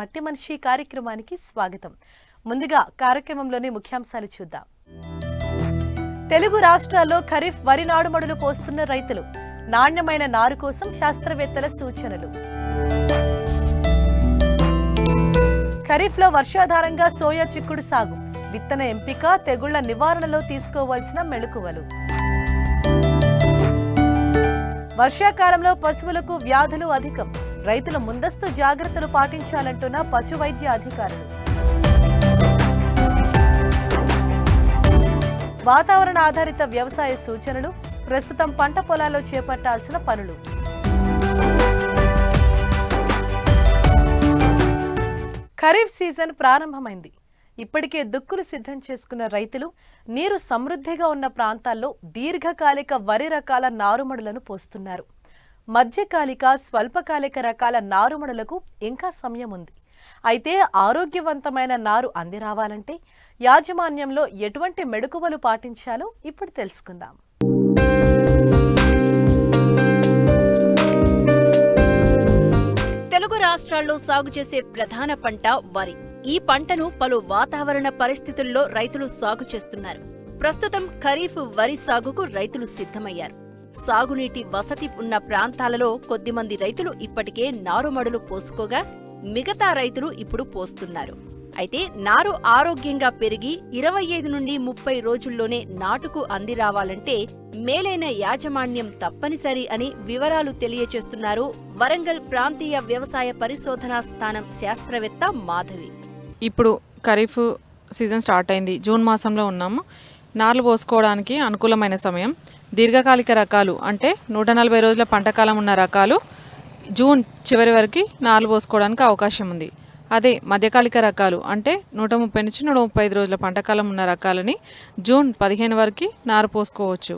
మట్టి మనిషి కార్యక్రమానికి స్వాగతం. ముందుగా కార్యక్రమంలోని ముఖ్యాంశాలు చూద్దాం. తెలుగు రాష్ట్రాల్లో ఖరీఫ్ వరి నారుమడులు పోస్తున్న రైతులు, నాణ్యమైన నారు కోసం శాస్త్రవేత్తల సూచనలు. ఖరీఫ్లో వర్షాధారంగా సోయా చిక్కుడు సాగు, విత్తన ఎంపిక, తెగుళ్ల నివారణలో తీసుకోవాల్సిన మెళకువలు. వర్షాకాలంలో పశువులకు వ్యాధులు అధికం, రైతులు ముందస్తు జాగ్రత్తలు పాటించాలంటున్న పశు వైద్య అధికారులు. వాతావరణ ఆధారిత వ్యవసాయ సూచనలు, ప్రస్తుతం పంట పొలాల్లో చేపట్టాల్సిన పనులు. ఖరీఫ్ సీజన్ ప్రారంభమైంది. ఇప్పటికే దుక్కులు సిద్ధం చేసుకున్న రైతులు నీరు సమృద్ధిగా ఉన్న ప్రాంతాల్లో దీర్ఘకాలిక వరి రకాల నారుమడులను పోస్తున్నారు. మధ్యకాలిక, స్వల్పకాలిక రకాల నారుమడులకు ఇంకా సమయం ఉంది. అయితే ఆరోగ్యవంతమైన నారు అంది రావాలంటే యాజమాన్యంలో ఎటువంటి మెళకువలు పాటించాలో ఇప్పుడు తెలుసుకుందాం. తెలుగు రాష్ట్రాల్లో సాగు చేసే ప్రధాన పంట వరి. ఈ పంటను పలు వాతావరణ పరిస్థితుల్లో రైతులు సాగు చేస్తున్నారు. ప్రస్తుతం ఖరీఫ్ వరి సాగుకు రైతులు సిద్ధమయ్యారు. సాగునీటి వసతి ఉన్న ప్రాంతాలలో కొద్దిమంది రైతులు ఇప్పటికే నారుమడులు పోసుకోగా మిగతా రైతులు ఇప్పుడు పోస్తున్నారు. అయితే నారు ఆరోగ్యంగా పెరిగి 25 నుండి 30 రోజుల్లోనే నాటుకు అంది రావాలంటే మేలైన యాజమాన్యం తప్పనిసరి అని వివరాలు తెలియచేస్తున్నారు వరంగల్ ప్రాంతీయ వ్యవసాయ పరిశోధనా స్థానం శాస్త్రవేత్త మాధవి. ఇప్పుడు ఖరీఫ్ సీజన్ స్టార్ట్ అయింది. జూన్ మాసంలో ఉన్నాము. నార్లు పోసుకోవడానికి అనుకూలమైన సమయం. దీర్ఘకాలిక రకాలు అంటే 140 రోజుల పంటకాలం ఉన్న రకాలు జూన్ చివరి వరకు నార్లు పోసుకోవడానికి అవకాశం ఉంది. అదే మధ్యకాలిక రకాలు అంటే 130 నుంచి 135 రోజుల పంటకాలం ఉన్న రకాలని జూన్ 15 వరకు నారు పోసుకోవచ్చు.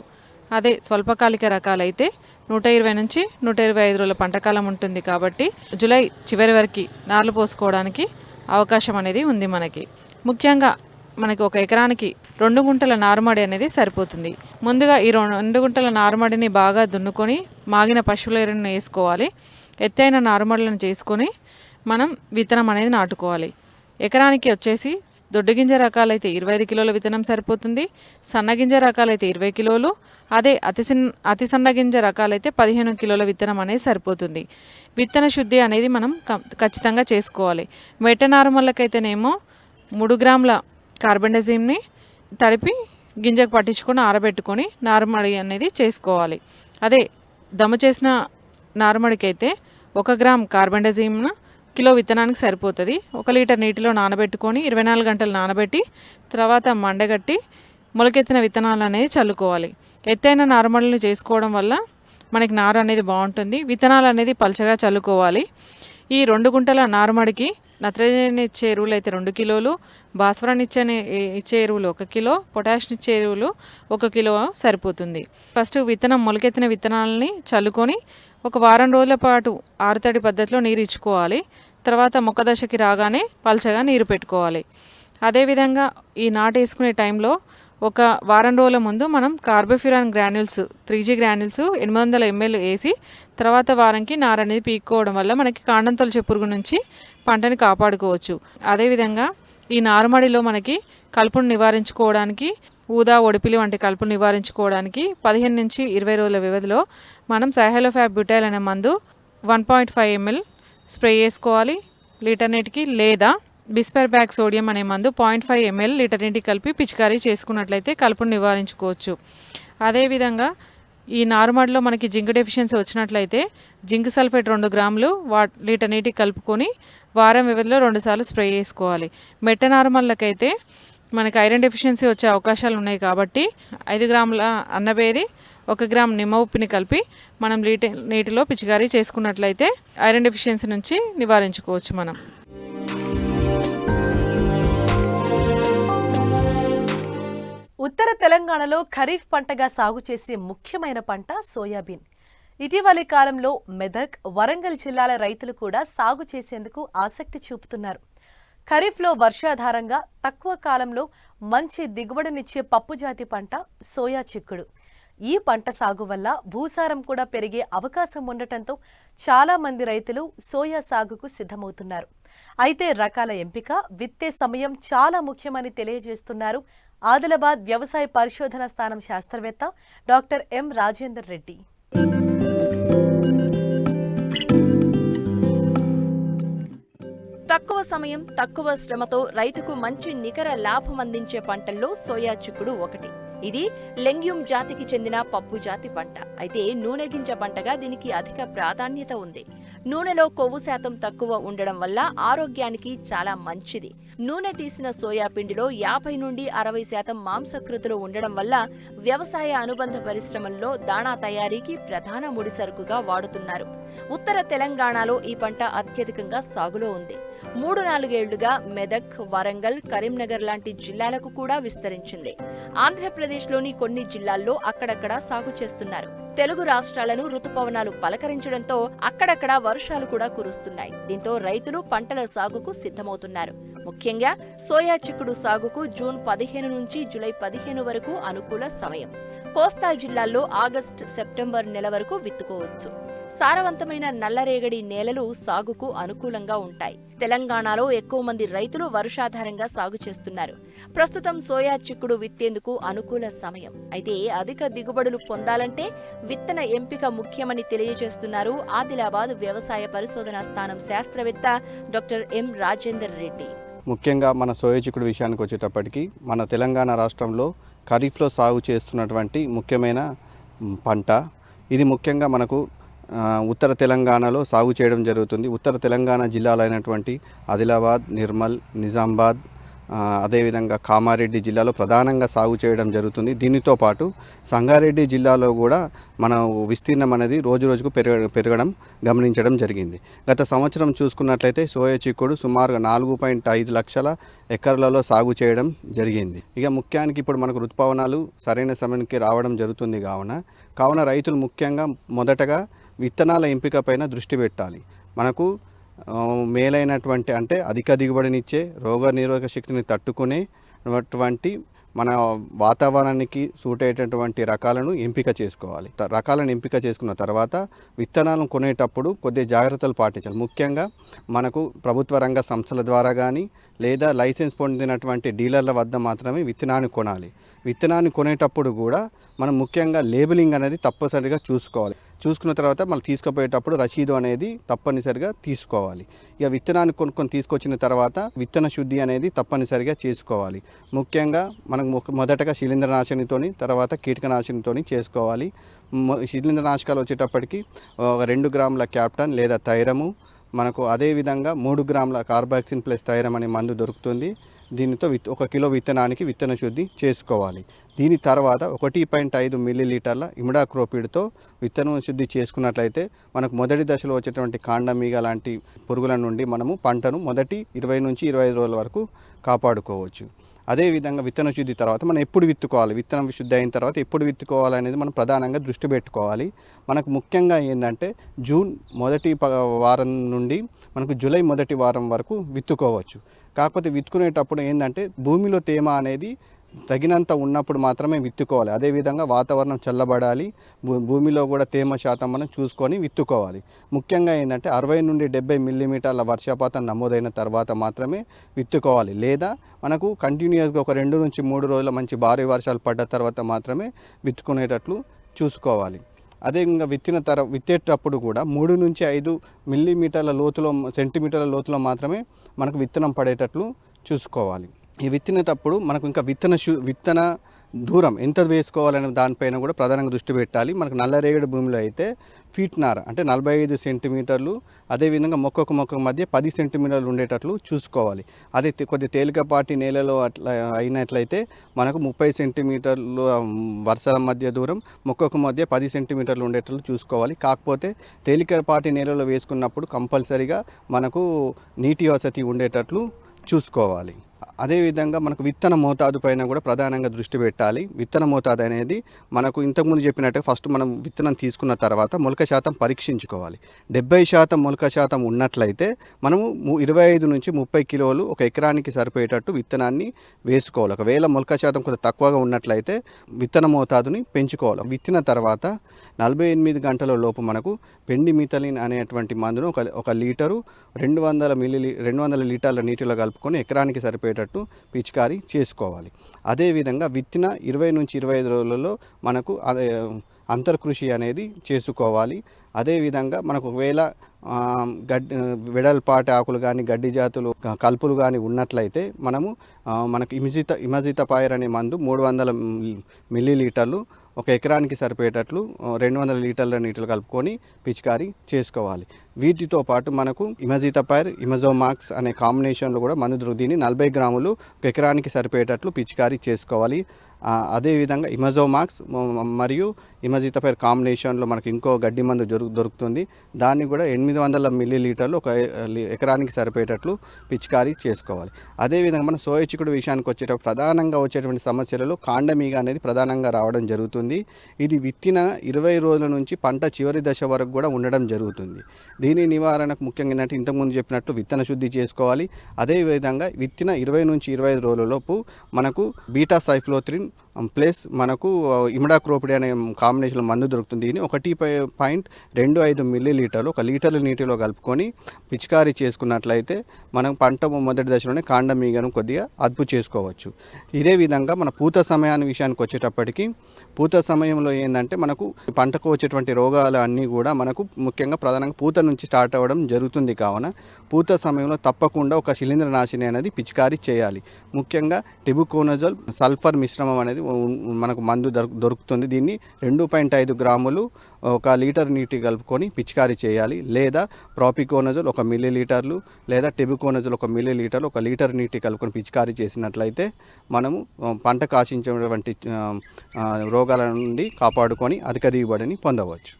అదే స్వల్పకాలిక రకాలైతే 120 నుంచి 125 రోజుల పంటకాలం ఉంటుంది కాబట్టి జూలై చివరి వరకు నార్లు పోసుకోవడానికి అవకాశం అనేది ఉంది. ముఖ్యంగా మనకి ఒక ఎకరానికి 2 గుంటల నారుమడి అనేది సరిపోతుంది. ముందుగా ఈ 2 గుంటల నారుమడిని బాగా దున్నుకొని మాగిన పశువుల ఎరువును వేసుకోవాలి. ఎత్తైన నారుమడులను చేసుకొని మనం విత్తనం అనేది నాటుకోవాలి. ఎకరానికి వచ్చేసి దొడ్డుగింజ రకాలైతే 25 కిలోల విత్తనం సరిపోతుంది. సన్నగింజ రకాలైతే 20 కిలోలు. అదే అతి సన్నగింజ రకాలైతే 15 కిలోల విత్తనం అనేది సరిపోతుంది. విత్తన శుద్ధి అనేది మనం ఖచ్చితంగా చేసుకోవాలి. మెట్ట నారుమళ్ళకైతేనేమో 3 గ్రాముల కార్బెండజిమ్ని తడిపి గింజకు పట్టించుకొని ఆరబెట్టుకొని నారుమడి అనేది చేసుకోవాలి. అదే దమ్ము చేసిన నారుమడికైతే 1 గ్రామ్ కార్బెండజిమ్ను కిలో విత్తనానికి సరిపోతుంది. 1 లీటర్ నీటిలో నానబెట్టుకొని 24 గంటలు నానబెట్టి తర్వాత మండగట్టి మొలకెత్తిన విత్తనాలు అనేది చల్లుకోవాలి. ఎత్తైన నారుమడులను చేసుకోవడం వల్ల మనకి నారు అనేది బాగుంటుంది. విత్తనాలు అనేది పలచగా చల్లుకోవాలి. ఈ 2 గుంటల నారుమడికి నత్రజని ఇచ్చే ఎరువులు అయితే 2 కిలోలు, భాస్వరం ఇచ్చే ఎరువులు 1 కిలో, పొటాషియం ఇచ్చే ఎరువులు 1 కిలో సరిపోతుంది. ఫస్ట్ మొలకెత్తిన విత్తనాలని చల్లుకొని ఒక వారం రోజుల పాటు ఆరుతడి పద్ధతిలో నీరు ఇచ్చుకోవాలి. తర్వాత మొక్క దశకి రాగానే పల్చగా నీరు పెట్టుకోవాలి. అదేవిధంగా ఈ నాటు వేసుకునే టైంలో ఒక వారం రోజుల ముందు మనం carbofuran granules 3G granules 800 ml వేసి తర్వాత వారంకి నార అనేది పీక్కోవడం వల్ల మనకి కాండం తొలచే పురుగు నుంచి పంటని కాపాడుకోవచ్చు. అదేవిధంగా ఈ నారుమడిలో మనకి కలుపును నివారించుకోవడానికి ఊదా, ఒడిపిలి వంటి కలుపును నివారించుకోవడానికి 15 నుంచి 20 రోజుల వ్యవధిలో మనం సైహలోఫాబ్ బ్యూటైల్ అనే మందు 1.5 ml స్ప్రే చేసుకోవాలి లీటర్ నీటికి. లేదా బిస్పర్ బ్యాక్ సోడియం అనే మందు 0.5 ml లీటర్ నీటికి కలిపి పిచికారీ చేసుకున్నట్లయితే కలుపును నివారించుకోవచ్చు. అదేవిధంగా ఈ నారుమడిలో మనకి జింక్ డెఫిషియన్సీ వచ్చినట్లయితే జింక్ సల్ఫేట్ 2 గ్రాములు లీటర్ నీటికి కలుపుకొని వారం వ్యవధిలో 2 సార్లు స్ప్రే చేసుకోవాలి. మెట్ట నారుమళ్ళకైతే మనకి ఐరన్ డెఫిషియన్సీ వచ్చే అవకాశాలు ఉన్నాయి కాబట్టి 5 గ్రాముల అన్నబేది 1 గ్రామ్ నిమ్మ ఉప్పిని కలిపి మనం నీటిలో పిచికారీ చేసుకున్నట్లయితే ఐరన్ డెఫిషియన్సీ నుంచి నివారించుకోవచ్చు మనం. ఉత్తర తెలంగాణలో ఖరీఫ్ పంటగా సాగు చేసే ముఖ్యమైన పంట సోయాబీన్. ఇటీవలి కాలంలో మెదక్, వరంగల్ జిల్లాల రైతులు కూడా సాగు చేసేందుకు ఆసక్తి చూపుతున్నారు. ఖరీఫ్లో వర్షాధారంగా తక్కువ కాలంలో మంచి దిగుబడినిచ్చే పప్పుజాతి పంట సోయా చిక్కుడు. ఈ పంట సాగు వల్ల భూసారం కూడా పెరిగే అవకాశం ఉండటంతో చాలా మంది రైతులు సోయా సాగుకు సిద్ధమవుతున్నారు. అయితే రకాల ఎంపిక, విత్తే సమయం చాలా ముఖ్యమని తెలియజేస్తున్నారు ఆదిలాబాద్ వ్యవసాయ పరిశోధన స్థానం శాస్త్రవేత్త డాక్టర్ ఎం రాజేందర్ రెడ్డి. తక్కువ సమయం, తక్కువ శ్రమతో రైతుకు మంచి నికర లాభం అందించే పంటల్లో సోయా చిక్కుడు ఒకటి. ఇది లెంగ్యూమ్ జాతికి చెందిన పప్పు జాతి పంట. అయితే నూనె గింజ పంటగా దీనికి అధిక ప్రాధాన్యత ఉంది. నూనెలో కొవ్వు శాతం తక్కువ ఉండడం వల్ల ఆరోగ్యానికి చాలా మంచిది. నూనె తీసిన సోయా పిండిలో 50 నుండి 60% మాంసకృతులు ఉండడం వల్ల వ్యవసాయ అనుబంధ పరిశ్రమల్లో దాణా తయారీకి ప్రధాన ముడిసరుకుగా వాడుతున్నారు. ఉత్తర తెలంగాణలో ఈ పంట అత్యధికంగా సాగులో ఉంది. 3-4 ఏళ్లుగా మెదక్, వరంగల్, కరీంనగర్ లాంటి జిల్లాలకు కూడా విస్తరించింది. ఆంధ్రప్రదేశ్లోని కొన్ని జిల్లాల్లో అక్కడక్కడా సాగు చేస్తున్నారు. తెలుగు రాష్ట్రాలను రుతుపవనాలు పలకరించడంతో అక్కడక్కడా వర్షాలు కూడా కురుస్తున్నాయి. దీంతో రైతులు పంటల సాగుకు సిద్ధమవుతున్నారు. ముఖ్యంగా సోయా చిక్కుడు సాగుకు జూన్ 15 నుంచి జూలై 15 వరకు అనుకూల సమయం. కోస్తా జిల్లాల్లో ఆగస్టు, సెప్టెంబర్ నెల వరకు విత్తుకోవచ్చు. సారవంతమైన నల్లరేగడి నేలలు సాగుకు అనుకూలంగా ఉంటాయి. తెలంగాణలో ఎక్కువ మంది రైతులు వర్షాధారంగా సాగు చేస్తున్నారు. ప్రస్తుతం సోయా చిక్కుడు విత్తేందుకు అనుకూల సమయం. అయితే అధిక దిగుబడులు పొందాలంటే విత్తన ఎంపిక ముఖ్యమని తెలియజేస్తున్నారు ఆదిలాబాద్ వ్యవసాయ పరిశోధన స్థానం శాస్త్రవేత్త డాక్టర్ ఎం రాజేందర్ రెడ్డి. ముఖ్యంగా మన సోయా చిక్కుడు విషయానికి వచ్చేటప్పటికి మన తెలంగాణ రాష్ట్రంలో ఖరీఫ్లో సాగు చేస్తున్నటువంటి ముఖ్యమైన పంట ఇది. ముఖ్యంగా మనకు ఉత్తర తెలంగాణలో సాగు చేయడం జరుగుతుంది. ఉత్తర తెలంగాణ జిల్లాలైనటువంటి ఆదిలాబాద్, నిర్మల్, నిజామాబాద్, అదేవిధంగా కామారెడ్డి జిల్లాలో ప్రధానంగా సాగు చేయడం జరుగుతుంది. దీనితో పాటు సంగారెడ్డి జిల్లాలో కూడా మన విస్తీర్ణం అనేది రోజు రోజుకు పెరగడం గమనించడం జరిగింది. గత సంవత్సరం చూసుకున్నట్లయితే సోయా చిక్కుడు సుమారుగా 4.5 లక్షల ఎకరాలలో సాగు చేయడం జరిగింది. ఇక ముఖ్యానికి ఇప్పుడు మనకు ఋతుపవనాలు సరైన సమయానికి రావడం జరుగుతుంది. కావున రైతులు ముఖ్యంగా మొదటగా విత్తనాల ఎంపిక పైన దృష్టి పెట్టాలి. మనకు మేలైనటువంటి అంటే అధిక దిగుబడినిచ్చే, రోగ నిరోధక శక్తిని తట్టుకునేటువంటి మన వాతావరణానికి సూట్ అయ్యేటటువంటి రకాలను ఎంపిక చేసుకోవాలి. రకాలను ఎంపిక చేసుకున్న తర్వాత విత్తనాలను కొనేటప్పుడు కొద్దిగా జాగ్రత్తలు పాటించాలి. ముఖ్యంగా మనకు ప్రభుత్వ రంగ సంస్థల ద్వారా కానీ లేదా లైసెన్స్ పొందినటువంటి డీలర్ల వద్ద మాత్రమే విత్తనాన్ని కొనాలి. విత్తనాన్ని కొనేటప్పుడు కూడా మనం ముఖ్యంగా లేబులింగ్ అనేది తప్పనిసరిగా చూసుకోవాలి. చూసుకున్న తర్వాత మళ్ళీ తీసుకుపోయేటప్పుడు రసీదు అనేది తప్పనిసరిగా తీసుకోవాలి. ఇక విత్తనాన్ని కొనుక్కొని తీసుకొచ్చిన తర్వాత విత్తన శుద్ధి అనేది తప్పనిసరిగా చేసుకోవాలి. ముఖ్యంగా మనకు మొదటగా శిలీంద్రనాశనితోని తర్వాత కీటకనాశనితోని చేసుకోవాలి. శిలీంద్రనాశకాలు వచ్చేటప్పటికి 2 గ్రాముల క్యాప్టన్ లేదా థైరము, మనకు అదేవిధంగా 3 గ్రాముల కార్బాక్సిన్ ప్లస్ థైరమ్ అనే మందు దొరుకుతుంది. దీనితో 1 కిలో విత్తనానికి విత్తన శుద్ధి చేసుకోవాలి. దీని తర్వాత 1.5 మిల్లీలీటర్ల ఇమిడాక్రోపిడ్తో విత్తన శుద్ధి చేసుకున్నట్లయితే మనకు మొదటి దశలో వచ్చేటువంటి కాండమీగ లాంటి పురుగుల నుండి మనము పంటను మొదటి 20 నుంచి 25 రోజుల వరకు కాపాడుకోవచ్చు. అదేవిధంగా విత్తన శుద్ధి తర్వాత మనం ఎప్పుడు విత్తుకోవాలి, విత్తనం శుద్ధి అయిన తర్వాత ఎప్పుడు విత్తుకోవాలి అనేది మనం ప్రధానంగా దృష్టి పెట్టుకోవాలి. మనకు ముఖ్యంగా ఏంటంటే జూన్ మొదటి వారం నుండి మనకు జూలై మొదటి వారం వరకు విత్తుకోవచ్చు. కాకపోతే విత్తుకునేటప్పుడు ఏంటంటే భూమిలో తేమ అనేది తగినంత ఉన్నప్పుడు మాత్రమే విత్తుకోవాలి. అదేవిధంగా వాతావరణం చల్లబడాలి, భూమిలో కూడా తేమ శాతం మనం చూసుకొని విత్తుకోవాలి. ముఖ్యంగా ఏంటంటే 60 నుండి 70 మిల్లీమీటర్ల వర్షపాతం నమోదైన తర్వాత మాత్రమే విత్తుకోవాలి. లేదా మనకు కంటిన్యూస్గా ఒక 2 నుంచి 3 రోజుల మంచి భారీ వర్షాలు పడ్డ తర్వాత మాత్రమే విత్తుకునేటట్లు చూసుకోవాలి. అదేవిధంగా విత్తేటప్పుడు కూడా 3 నుంచి 5 మిల్లీమీటర్ల లోతులో సెంటీమీటర్ల లోతులో మాత్రమే మనకు విత్తనం పడేటట్లు చూసుకోవాలి. ఈ విత్తినేటప్పుడు మనకు ఇంకా విత్తన దూరం ఎంత వేసుకోవాలనే దానిపైన కూడా ప్రధానంగా దృష్టి పెట్టాలి. మనకు నల్లరేగడి భూమిలో అయితే ఫీట్నార అంటే 45 సెంటీమీటర్లు, అదేవిధంగా మొక్కకు మధ్య 10 సెంటీమీటర్లు ఉండేటట్లు చూసుకోవాలి. అదే కొద్ది తేలికపాటి నేలలో అట్లా అయినట్లయితే మనకు 30 సెంటీమీటర్లు వర్షాల మధ్య దూరం, మొక్కకు మధ్య 10 సెంటీమీటర్లు ఉండేటట్లు చూసుకోవాలి. కాకపోతే తేలికపాటి నేలలో వేసుకున్నప్పుడు కంపల్సరీగా మనకు నీటి వసతి ఉండేటట్లు చూసుకోవాలి. అదేవిధంగా మనకు విత్తన మోతాదు పైన కూడా ప్రధానంగా దృష్టి పెట్టాలి. విత్తన మోతాదు అనేది మనకు ఇంతకుముందు చెప్పినట్టే ఫస్ట్ మనం విత్తనం తీసుకున్న తర్వాత మొలక శాతం పరీక్షించుకోవాలి. 70% మొలక శాతం ఉన్నట్లయితే మనము 25 నుంచి 30 కిలోలు ఒక ఎకరానికి సరిపోయేటట్టు విత్తనాన్ని వేసుకోవాలి. ఒకవేళ మొలక శాతం కొంచెం తక్కువగా ఉన్నట్లయితే విత్తన మోతాదుని పెంచుకోవాలి. విత్తిన తర్వాత 48 గంటల లోపు మనకు పెండిమిథలిన్ అనేటువంటి మందును ఒక లీటరు 200 లీటర్ల నీటిలో కలుపుకొని ఎకరానికి సరిపోయేటట్టు పిచికారీ చేసుకోవాలి. అదేవిధంగా విత్తిన 20 నుంచి 25 రోజులలో మనకు అంతర్కృషి అనేది చేసుకోవాలి. అదేవిధంగా మనకు ఒకవేళ వెడల్పాటి ఆకులు కానీ గడ్డి జాతులు కలుపులు కానీ ఉన్నట్లయితే మనకు ఇమజితపైర్ అనే మందు 300 మిల్లీలీటర్లు ఒక ఎకరానికి సరిపోయేటట్లు 200 లీటర్ల నీటిలో కలుపుకొని పిచికారీ చేసుకోవాలి. వీటితో పాటు మనకు ఇమజితపైర్ ఇమజోమాక్స్ అనే కాంబినేషన్లో కూడా మందు దీన్ని 40 గ్రాములు ఒక ఎకరానికి సరిపోయేటట్లు పిచికారీ చేసుకోవాలి. అదేవిధంగా ఇమజోమాక్స్ మరియు ఇమజితపైర్ కాంబినేషన్లో మనకు ఇంకో గడ్డి మందు దొరుకుతుంది. దాన్ని కూడా 800 మిల్లీలీటర్లు ఒక ఎకరానికి సరిపోయేటట్లు పిచికారీ చేసుకోవాలి. అదేవిధంగా మన సోయ చిక్కుడు విషయానికి వచ్చేటప్పుడు ప్రధానంగా వచ్చేటువంటి సమస్యలలో కాండమీగ అనేది ప్రధానంగా రావడం జరుగుతుంది. ఇది విత్తిన 20 రోజుల నుంచి పంట చివరి దశ వరకు కూడా ఉండడం జరుగుతుంది. దీని నివారణకు ముఖ్యంగా ఏంటంటే ఇంతకుముందు చెప్పినట్టు విత్తన శుద్ధి చేసుకోవాలి. అదేవిధంగా విత్తిన 20 నుంచి 25 రోజులలోపు మనకు బీటా సైఫ్లోత్రిన్ ప్లస్ మనకు ఇమిడాక్రోపిడ్ అనే కాంబినేషన్లో మందు దొరుకుతుంది. దీన్ని 1.25 మిల్లీలీటర్లు ఒక లీటర్ల నీటిలో కలుపుకొని పిచికారీ చేసుకున్నట్లయితే మనం పంట మొదటి దశలోనే కాండమీగను కొద్దిగా అదుపు చేసుకోవచ్చు. ఇదే విధంగా మన పూత సమయాన్ని విషయానికి వచ్చేటప్పటికి పూత సమయంలో ఏంటంటే మనకు పంటకు వచ్చేటువంటి రోగాలు అన్నీ కూడా మనకు ముఖ్యంగా ప్రధానంగా పూత నుంచి స్టార్ట్ అవ్వడం జరుగుతుంది. కావున పూత సమయంలో తప్పకుండా ఒక శిలీంద్రనాశిని అనేది పిచికారీ చేయాలి. ముఖ్యంగా టిబుకోనజోల్ సల్ఫర్ మిశ్రమం అనేది మనకు మందు దొరుకుతుంది. దీన్ని 2.5 గ్రాములు ఒక లీటర్ నీటి కలుపుకొని పిచికారీ చేయాలి. లేదా ప్రాపికోనజోల్ 1 మిల్లీలీటర్లు లేదా టిబుకోనజోల్ 1 మిల్లీలీటర్లు ఒక లీటర్ నీటి కలుపుకొని పిచికారీ చేసినట్లయితే మనము పంట కాశించేటువంటి రోగాల నుండి కాపాడుకొని అధిక దిగుబడిని పొందవచ్చు.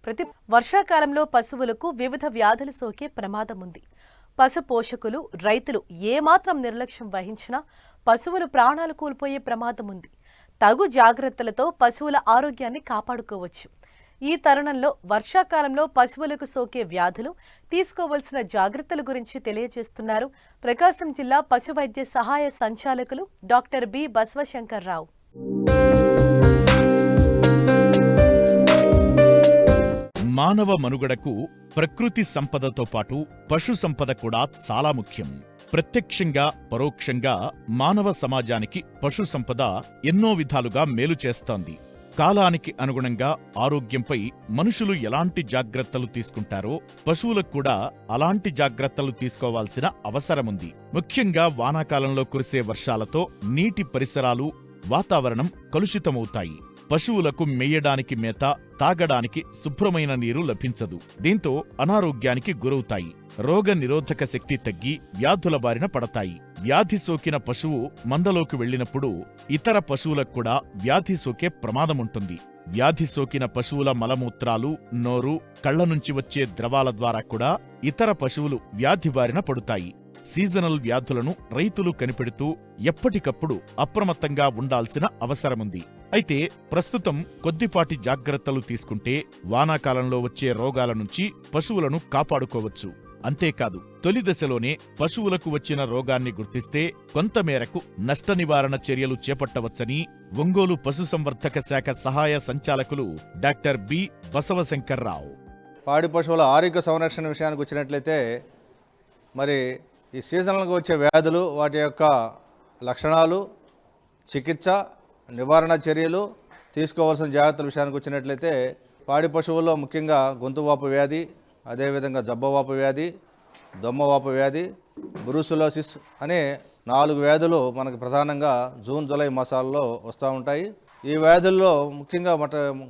ప్రతి వర్షాకాలంలో పశువులకు వివిధ వ్యాధులు సోకే ప్రమాదం ఉంది. పశు పోషకులు రైతులు ఏమాత్రం నిర్లక్ష్యం వహించినా పశువులు ప్రాణాలు కోల్పోయే ప్రమాదం ఉంది. తగు జాగ్రత్తలతో పశువుల ఆరోగ్యాన్ని కాపాడుకోవచ్చు. ఈ తరుణంలో వర్షాకాలంలో పశువులకు సోకే వ్యాధులు తీసుకోవాల్సిన జాగ్రత్తల గురించి తెలియజేస్తున్నారు ప్రకాశం జిల్లా పశు వైద్య సహాయ సంచాలకులు డాక్టర్ బి బసవశంకర్రావు. మానవ మనుగడకు ప్రకృతి సంపదతో పాటు పశు సంపద కూడా చాలా ముఖ్యం. ప్రత్యక్షంగా పరోక్షంగా మానవ సమాజానికి పశు సంపద ఎన్నో విధాలుగా మేలు చేస్తోంది. కాలానికి అనుగుణంగా ఆరోగ్యంపై మనుషులు ఎలాంటి జాగ్రత్తలు తీసుకుంటారో పశువులకు కూడా అలాంటి జాగ్రత్తలు తీసుకోవాల్సిన అవసరముంది. ముఖ్యంగా వానాకాలంలో కురిసే వర్షాలతో నీటి పరిసరాలు, వాతావరణం కలుషితమవుతాయి. పశువులకు మేయడానికి మేత, తాగడానికి శుభ్రమైన నీరు లభించదు. దీంతో అనారోగ్యానికి గురవుతాయి. రోగ నిరోధక శక్తి తగ్గి వ్యాధుల బారిన పడతాయి. వ్యాధి సోకిన పశువు మందలోకి వెళ్లినప్పుడు ఇతర పశువులకు కూడా వ్యాధి సోకే ప్రమాదముంటుంది. వ్యాధి సోకిన పశువుల మలమూత్రాలు, నోరు, కళ్ల నుంచి వచ్చే ద్రవాల ద్వారా కూడా ఇతర పశువులు వ్యాధి బారిన పడుతాయి. సీజనల్ వ్యాధులను రైతులు కనిపెడుతూ ఎప్పటికప్పుడు అప్రమత్తంగా ఉండాల్సిన అవసరముంది. అయితే ప్రస్తుతం కొద్దిపాటి జాగ్రత్తలు తీసుకుంటే వానాకాలంలో వచ్చే రోగాల నుంచి పశువులను కాపాడుకోవచ్చు. అంతేకాదు, తొలి దశలోనే పశువులకు వచ్చిన రోగాన్ని గుర్తిస్తే కొంతమేరకు నష్ట నివారణ చర్యలు చేపట్టవచ్చని ఒంగోలు పశుసంవర్ధక శాఖ సహాయ సంచాలకులు డాక్టర్ బి బసవశంకర్రావు. పాడి పశువుల ఆరోగ్య సంరక్షణ విషయానికి వచ్చినట్లయితే మరి ఈ సీజనల్గా వచ్చే వ్యాధులు, వాటి యొక్క లక్షణాలు, చికిత్స, నివారణ చర్యలు, తీసుకోవాల్సిన జాగ్రత్తల విషయానికి వచ్చినట్లయితే పాడి పశువుల్లో ముఖ్యంగా గొంతువాపు వ్యాధి, అదేవిధంగా జబ్బవాపు వ్యాధి, దొమ్మవాపు వ్యాధి, బ్రూసిలోసిస్ అనే 4 వ్యాధులు మనకు ప్రధానంగా జూన్, జూలై మాసాల్లో వస్తూ ఉంటాయి. ఈ వ్యాధుల్లో ముఖ్యంగా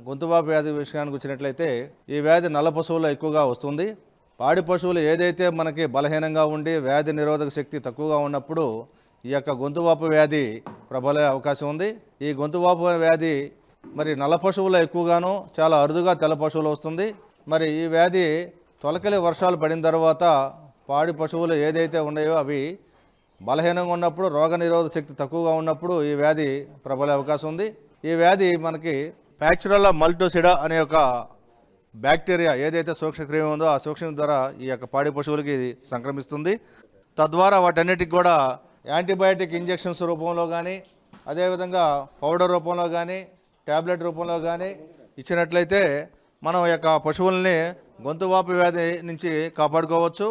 గొంతువాపు వ్యాధి విషయానికి వచ్చినట్లయితే ఈ వ్యాధి నల్ల పశువుల్లో ఎక్కువగా వస్తుంది. పాడి పశువులు ఏదైతే మనకి బలహీనంగా ఉండి వ్యాధి నిరోధక శక్తి తక్కువగా ఉన్నప్పుడు ఈ యొక్క గొంతువాపు వ్యాధి ప్రబలే అవకాశం ఉంది. ఈ గొంతువాపు వ్యాధి మరి నల్ల పశువుల్లో ఎక్కువగాను, చాలా అరుదుగా తెల్ల పశువులు వస్తుంది. మరి ఈ వ్యాధి తొలకరి వర్షాలు పడిన తర్వాత పాడి పశువులు ఏదైతే ఉన్నాయో అవి బలహీనంగా ఉన్నప్పుడు, రోగనిరోధక శక్తి తక్కువగా ఉన్నప్పుడు ఈ వ్యాధి ప్రబలే అవకాశం ఉంది. ఈ వ్యాధి మనకి ప్యాక్చురల్లా మల్టోసిడా అనే ఒక బ్యాక్టీరియా ఏదైతే సూక్ష్మక్రిమి ఉందో ఆ సూక్ష్మక్రిమి ద్వారా ఈ యొక్క పాడి పశువులకి ఇది సంక్రమిస్తుంది. తద్వారా వాటన్నిటికి కూడా యాంటీబయాటిక్ ఇంజెక్షన్స్ రూపంలో కానీ, అదేవిధంగా పౌడర్ రూపంలో కానీ, ట్యాబ్లెట్ రూపంలో కానీ ఇచ్చినట్లయితే మనం ఈ యొక్క పశువుల్ని గొంతువాపు వ్యాధి నుంచి కాపాడుకోవచ్చు.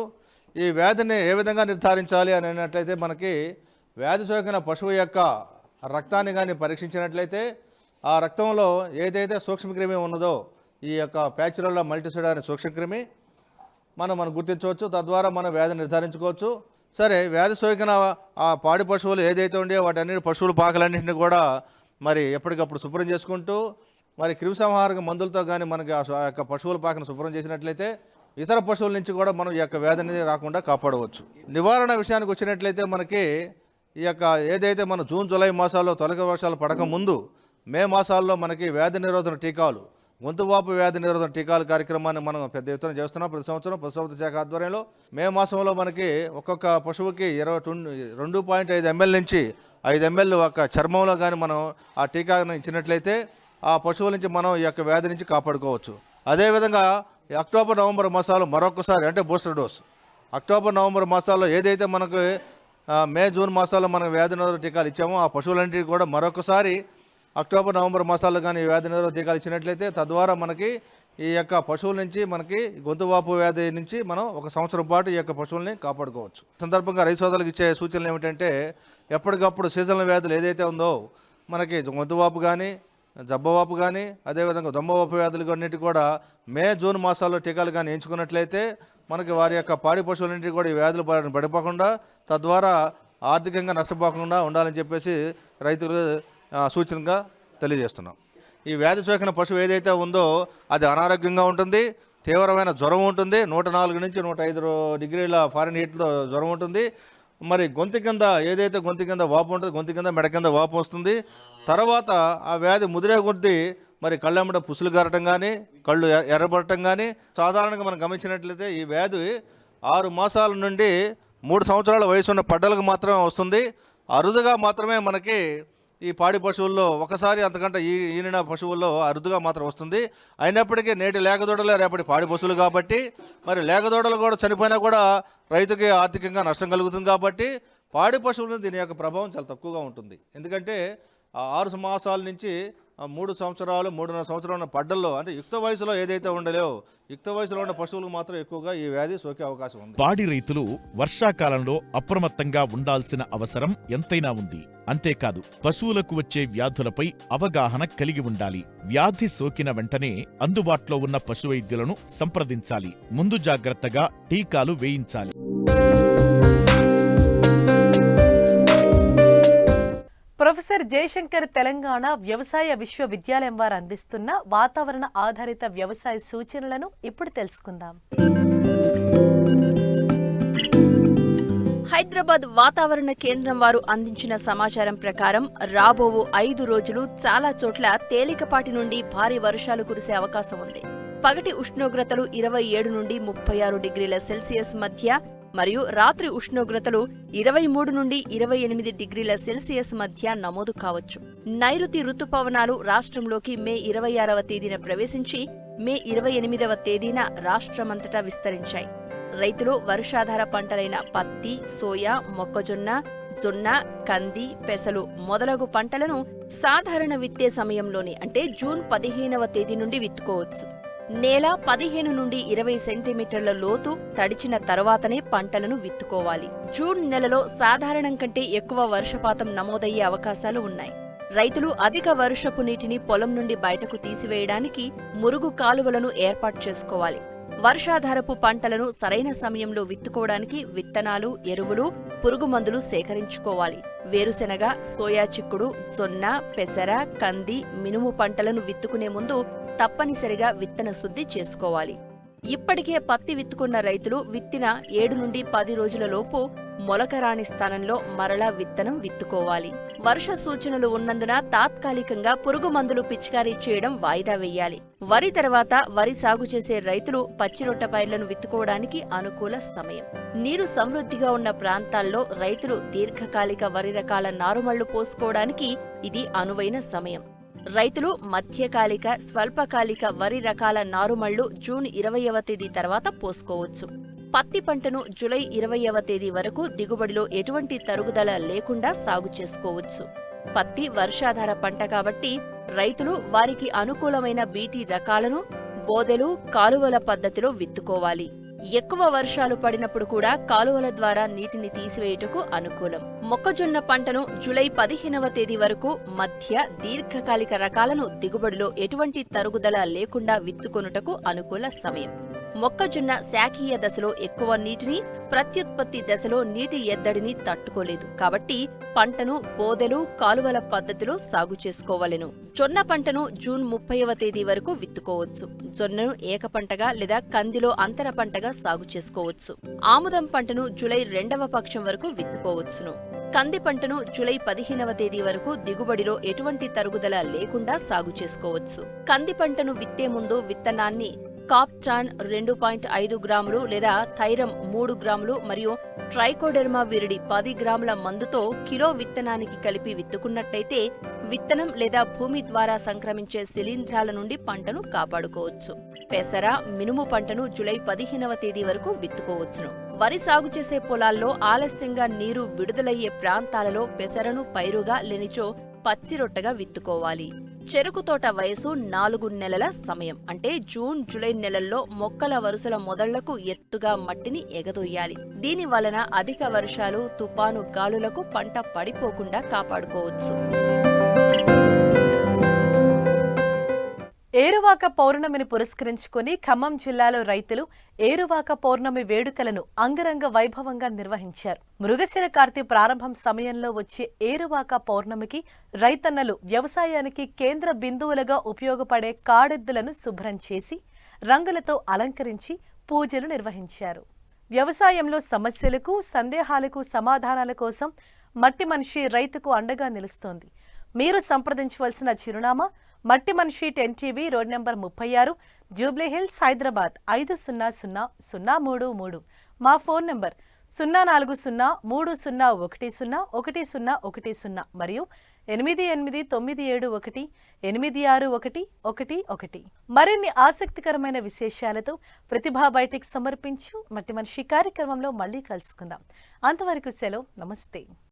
ఈ వ్యాధిని ఏ విధంగా నిర్ధారించాలి అని అన్నట్లయితే మనకి వ్యాధి సోకిన పశువు యొక్క రక్తాన్ని కానీ పరీక్షించినట్లయితే ఆ రక్తంలో ఏదైతే సూక్ష్మక్రిమి ఉన్నదో ఈ యొక్క ప్యాచురల్లా మల్టీసిడా అనే సూక్ష్మక్రిమి మనం గుర్తించవచ్చు. తద్వారా మనం వ్యాధిని నిర్ధారించుకోవచ్చు. సరే, వ్యాధి సోకిన ఆ పాడి పశువులు ఏదైతే ఉండేవో వాటన్నిటి పశువుల పాకలన్నింటినీ కూడా మరి ఎప్పటికప్పుడు శుభ్రం చేసుకుంటూ మరి క్రిమిసంహారక మందులతో కానీ మనకి ఆ యొక్క పశువుల పాకను శుభ్రం చేసినట్లయితే ఇతర పశువుల నుంచి కూడా మనం ఈ యొక్క వ్యాధిని రాకుండా కాపాడవచ్చు. నివారణ విషయానికి వచ్చినట్లయితే మనకి ఈ యొక్క ఏదైతే మన జూన్ జూలై మాసాల్లో తొలకరి వర్షాలు పడక ముందు మే మాసాల్లో మనకి వ్యాధి నిరోధన టీకాలు, గొంతువాపు వ్యాధి నిరోధన టీకాల కార్యక్రమాన్ని మనం పెద్ద ఎత్తున చేస్తున్నాం. ప్రతి సంవత్సరం పశుసంవర్ధక శాఖ ఆధ్వర్యంలో మే మాసంలో మనకి ఒక్కొక్క పశువుకి 2.5 ml నుంచి 5 ml ఒక చర్మంలో కానీ మనం ఆ టీకాను ఇచ్చినట్లయితే ఆ పశువుల నుంచి మనం ఈ యొక్క వ్యాధి నుంచి కాపాడుకోవచ్చు. అదేవిధంగా అక్టోబర్ నవంబర్ మాసాలు మరొకసారి అంటే బూస్టర్ డోస్, అక్టోబర్ నవంబర్ మాసాల్లో ఏదైతే మనకు మే జూన్ మాసాల్లో మనం వ్యాధి నిరోధక టీకాలు ఇచ్చామో ఆ పశువులన్నింటికి కూడా మరొకసారి అక్టోబర్ నవంబర్ మాసాల్లో కానీ వ్యాధి నిరోధక టీకాలు ఇచ్చినట్లయితే తద్వారా మనకి ఈ యొక్క పశువుల నుంచి మనకి గొంతువాపు వ్యాధి నుంచి మనం ఒక సంవత్సరం పాటు ఈ యొక్క పశువుల్ని కాపాడుకోవచ్చు. సందర్భంగా రైతు సోదరులకు ఇచ్చే సూచనలు ఏమిటంటే ఎప్పటికప్పుడు సీజనల్ వ్యాధులు ఏదైతే ఉందో మనకి గొంతువాపు కానీ, జబ్బవాపు కానీ, అదేవిధంగా దొమ్మవాపు వ్యాధులు అన్నిటి కూడా మే జూన్ మాసాల్లో టీకాలు కానీ ఎంచుకున్నట్లయితే మనకి వారి యొక్క పాడి పశువులన్నింటికి కూడా ఈ వ్యాధులు పడిపోకుండా తద్వారా ఆర్థికంగా నష్టపోకుండా ఉండాలని చెప్పేసి రైతులు సూచనగా తెలియజేస్తున్నాం. ఈ వ్యాధి సోకిన పశువు ఏదైతే ఉందో అది అనారోగ్యంగా ఉంటుంది, తీవ్రమైన జ్వరం ఉంటుంది, 104 నుంచి 105 డిగ్రీల ఫారెన్హీట్తో జ్వరం ఉంటుంది. మరి గొంతు కింద ఏదైతే గొంతు కింద వాపు ఉంటుందో గొంతు కింద మెడ కింద వాపు వస్తుంది. తర్వాత ఆ వ్యాధి ముదిరే కొద్దీ మరి కళ్ళెమ్మట పుసులు గారటం కానీ, కళ్ళు ఎర్రబడటం కానీ, సాధారణంగా మనం గమనించినట్లయితే ఈ వ్యాధి 6 మాసాల నుండి 3 సంవత్సరాల వయసు ఉన్న పడ్డలకు మాత్రమే వస్తుంది. అరుదుగా మాత్రమే మనకి ఈ పాడి పశువుల్లో ఒకసారి అంతకంటే ఈనిన పశువుల్లో అరుదుగా మాత్రం వస్తుంది. అయినప్పటికీ నేటి లేగదూడలే రేపటి పాడి పశువులు కాబట్టి మరి లేగదూడలు కూడా చనిపోయినా కూడా రైతుకి ఆర్థికంగా నష్టం కలుగుతుంది. కాబట్టి పాడి పశువుల దీని యొక్క ప్రభావం చాలా తక్కువగా ఉంటుంది. ఎందుకంటే 6 మాసాల నుంచి 3 సంవత్సరాలు 3.5 సంవత్సరాలు ఉన్న పడ్డల్లో అంటే యుక్త వయసులో ఏదైతే ఉండలేవో యుక్త వయసులో ఉన్న పశువులకు మాత్రం ఎక్కువగా ఈ వ్యాధి సోకే అవకాశం ఉంది. పాడి రైతులు వర్షాకాలంలో అప్రమత్తంగా ఉండాల్సిన అవసరం ఎంతైనా ఉంది. అంతేకాదు పశువులకు వచ్చే వ్యాధులపై అవగాహన కలిగి ఉండాలి. వ్యాధి సోకిన వెంటనే అందుబాటులో ఉన్న పశువైద్యులను సంప్రదించాలి. ముందు జాగ్రత్తగా టీకాలు వేయించాలి. ప్రొఫెసర్ జయశంకర్ తెలంగాణ వ్యవసాయ విశ్వవిద్యాలయం వారు అందిస్తున్న వాతావరణ ఆధారిత వ్యవసాయ సూచనలను ఇప్పుడు తెలుసుకుందాం. హైదరాబాద్ వాతావరణ కేంద్రం వారు అందించిన సమాచారం ప్రకారం రాబో 5 రోజులు చాలా చోట్ల తేలికపాటి నుండి భారీ వర్షాలు కురిసే అవకాశం ఉంది. పగటి ఉష్ణోగ్రతలు 27 నుండి 36 డిగ్రీల సెల్సియస్ మధ్య మరియు రాత్రి ఉష్ణోగ్రతలు 23 నుండి 28 డిగ్రీల సెల్సియస్ మధ్య నమోదు కావచ్చు. నైరుతి రుతుపవనాలు రాష్ట్రంలోకి మే 26వ తేదీన ప్రవేశించి మే 28వ తేదీన రాష్ట్రమంతటా విస్తరించాయి. రైతులు వర్షాధార పంటలైన పత్తి, సోయా, మొక్కజొన్న, జొన్న, కంది, పెసలు మొదలగు పంటలను సాధారణ విత్తే సమయంలోనే అంటే జూన్ 15వ తేదీ నుండి విత్తుకోవచ్చు. నేల 15 నుండి 20 సెంటీమీటర్ల లోతు తడిచిన తరువాతనే పంటలను విత్తుకోవాలి. జూన్ నెలలో సాధారణం కంటే ఎక్కువ వర్షపాతం నమోదయ్యే అవకాశాలు ఉన్నాయి. రైతులు అధిక వర్షపు నీటిని పొలం నుండి బయటకు తీసివేయడానికి మురుగు కాలువలను ఏర్పాటు చేసుకోవాలి. వర్షాధారపు పంటలను సరైన సమయంలో విత్తుకోవడానికి విత్తనాలు, ఎరువులు, పురుగు మందులు సేకరించుకోవాలి. వేరుశెనగ, సోయా చిక్కుడు, జొన్న, పెసర, కంది, మినుము పంటలను విత్తుకునే ముందు తప్పనిసరిగా విత్తన శుద్ధి చేసుకోవాలి. ఇప్పటికే పత్తి విత్తుకున్న రైతులు విత్తిన 7 నుండి 10 రోజుల లోపు మొలకరాని స్థానంలో మరలా విత్తనం విత్తుకోవాలి. వర్ష సూచనలు ఉన్నందున తాత్కాలికంగా పురుగు మందులు పిచికారీ చేయడం వాయిదా వేయాలి. వరి తర్వాత వరి సాగు చేసే రైతులు పచ్చిరొట్ట పైర్లను విత్తుకోవడానికి అనుకూల సమయం. నీరు సమృద్ధిగా ఉన్న ప్రాంతాల్లో రైతులు దీర్ఘకాలిక వరి రకాల నారుమళ్లు పోసుకోవడానికి ఇది అనువైన సమయం. రైతులు మధ్యకాలిక, స్వల్పకాలిక వరి రకాల నారుమళ్లు జూన్ 20వ తేదీ తర్వాత పోసుకోవచ్చు. పత్తి పంటను జూలై 20వ తేదీ వరకు దిగుబడిలో ఎటువంటి తరుగుదల లేకుండా సాగు చేసుకోవచ్చు. పత్తి వర్షాధార పంట కాబట్టి రైతులు వారికి అనుకూలమైన బీటీ రకాలను బోదెలు, కాలువల పద్ధతిలో విత్తుకోవాలి. ఎక్కువ వర్షాలు పడినప్పుడు కూడా కాలువల ద్వారా నీటిని తీసివేయుటకు అనుకూలం. మొక్కజొన్న పంటను జూలై 15వ తేదీ వరకు మధ్య, దీర్ఘకాలిక రకాలను దిగుబడిలో ఎటువంటి తరుగుదల లేకుండా విత్తుకొనుటకు అనుకూల సమయం. మొక్కజొన్న శాఖీయ దశలో ఎక్కువ నీటిని, ప్రత్యుత్పత్తి దశలో నీటి ఎద్దడిని తట్టుకోలేదు కాబట్టి పంటను బోదెలు, కాలువల పద్ధతిలో సాగు చేసుకోవలెను. జొన్న పంటను జూన్ 30వ తేదీ వరకు విత్తుకోవచ్చు. జొన్నను ఏక పంటగా లేదా కందిలో అంతర పంటగా సాగు చేసుకోవచ్చు. ఆముదం పంటను జూలై 2వ పక్షం వరకు విత్తుకోవచ్చును. కంది పంటను జూలై 15వ తేదీ వరకు దిగుబడిలో ఎటువంటి తరుగుదల లేకుండా సాగు చేసుకోవచ్చు. కంది పంటను విత్తే ముందు విత్తనాన్ని కాప్టాన్ 2.5 గ్రాములు లేదా థైరం 3 గ్రాములు మరియు ట్రైకోడెర్మా విరిడి 10 గ్రాముల మందుతో కిలో విత్తనానికి కలిపి విత్తుకున్నట్టయితే విత్తనం లేదా భూమి ద్వారా సంక్రమించే శిలీంధ్రాల నుండి పంటను కాపాడుకోవచ్చు. పెసర, మినుము పంటను జూలై 15వ తేదీ వరకు విత్తుకోవచ్చును. వరి సాగు చేసే పొలాల్లో ఆలస్యంగా నీరు విడుదలయ్యే ప్రాంతాలలో పెసరను పైరుగా లేనిచో పచ్చిరొట్టగా విత్తుకోవాలి. చెరుకు తోట వయసు 4 నెలల సమయం అంటే జూన్, జూలై నెలల్లో మొక్కల వరుసల మొదళ్లకు ఎత్తుగా మట్టిని ఎగదొయ్యాలి. దీని వలన అధిక వర్షాలు, తుపాను గాలులకు పంట పడిపోకుండా కాపాడుకోవచ్చు. ఏరువాక పౌర్ణమిని పురస్కరించుకుని ఖమ్మం జిల్లాలో రైతులు ఏరువాక పౌర్ణమి వేడుకలను అంగరంగ వైభవంగా నిర్వహించారు. మృగశిర కార్తీ ప్రారంభం సమయంలో వచ్చే ఏరువాక పౌర్ణమికి రైతన్నలు వ్యవసాయానికి కేంద్ర బిందువులుగా ఉపయోగపడే కాడెద్దులను శుభ్రం చేసి రంగులతో అలంకరించి పూజలు నిర్వహించారు. వ్యవసాయంలో సమస్యలకు, సందేహాలకు సమాధానాల కోసం మట్టి మనిషి రైతుకు అండగా నిలుస్తోంది. మీరు సంప్రదించవలసిన చిరునామా మట్టి మనిషి 10 TV, road number 36, Jubilee hills, Hyderabad 500033. మా ఫోన్ నెంబర్ 04030010110 మరియు 8897186111. మరిన్ని ఆసక్తికరమైన విశేషాలతో ప్రతిభా బయటికి సమర్పించు మట్టి మనిషి కార్యక్రమంలో మళ్ళీ కలుసుకుందాం. అంతవరకు సెలవు. నమస్తే.